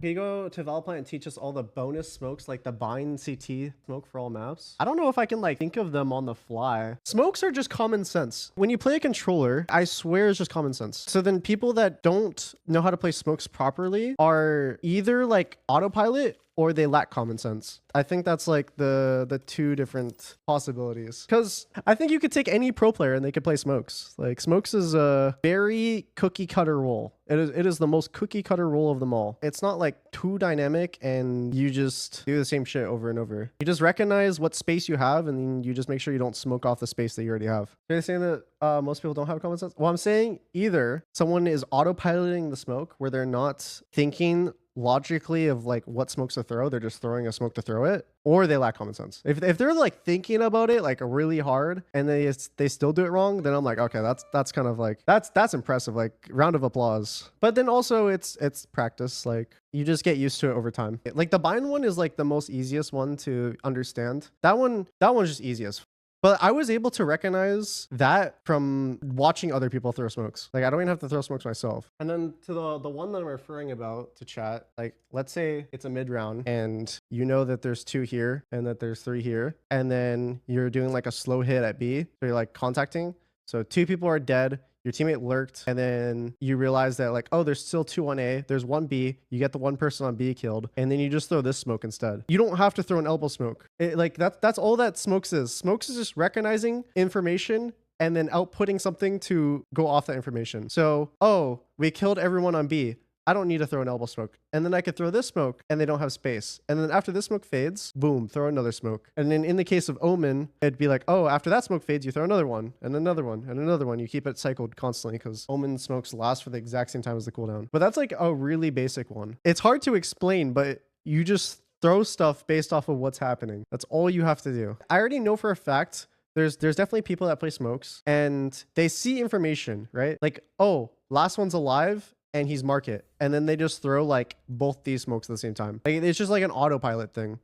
Can you go to Valplant and teach us all the bonus smokes, like the bind CT smoke for all maps? I don't know if I can like think of them on the fly. Smokes are just common sense. When you play a controller, I swear it's just common sense. So then people that don't know how to play smokes properly are either like autopilot or they lack common sense. I think that's like the two different possibilities. Because I think you could take any pro player and they could play smokes. Like smokes is a very cookie cutter role. It is the most cookie cutter role of them all. It's not like too dynamic and you just do the same shit over and over. You just recognize what space you have and then you just make sure you don't smoke off the space that you already have. Are you saying that most people don't have common sense? Well, I'm saying either someone is autopiloting the smoke where they're not thinking logically of like what smokes to throw, they're just throwing a smoke to throw it, or they lack common sense. If they're like thinking about it like really hard and they still do it wrong, then I'm like, okay, that's kind of like that's impressive, like round of applause. But then also it's practice, like you just get used to it over time. Like the bind one is like the most easiest one to understand. That one's just easiest. But I was able to recognize that from watching other people throw smokes. Like I don't even have to throw smokes myself. And then to the one that I'm referring about to chat, like let's say it's a mid round and you know that there's 2 here and that there's 3 here. And then you're doing like a slow hit at B. So you're like contacting. So 2 people are dead. Your teammate lurked, and then you realize that like, oh, there's still 2 on A, there's 1 B, you get the 1 person on B killed, and then you just throw this smoke instead. You don't have to throw an elbow smoke. Like that's all that smokes is. Smokes is just recognizing information and then outputting something to go off that information. So, oh, we killed everyone on B. I don't need to throw an elbow smoke. And then I could throw this smoke and they don't have space. And then after this smoke fades, boom, throw another smoke. And then in the case of Omen, it'd be like, oh, after that smoke fades, you throw another one and another one and another one. You keep it cycled constantly because Omen smokes last for the exact same time as the cooldown. But that's like a really basic one. It's hard to explain, but you just throw stuff based off of what's happening. That's all you have to do. I already know for a fact there's definitely people that play smokes and they see information, right? Like, oh, last one's alive and he's market. And then they just throw like both these smokes at the same time. Like it's just like an autopilot thing.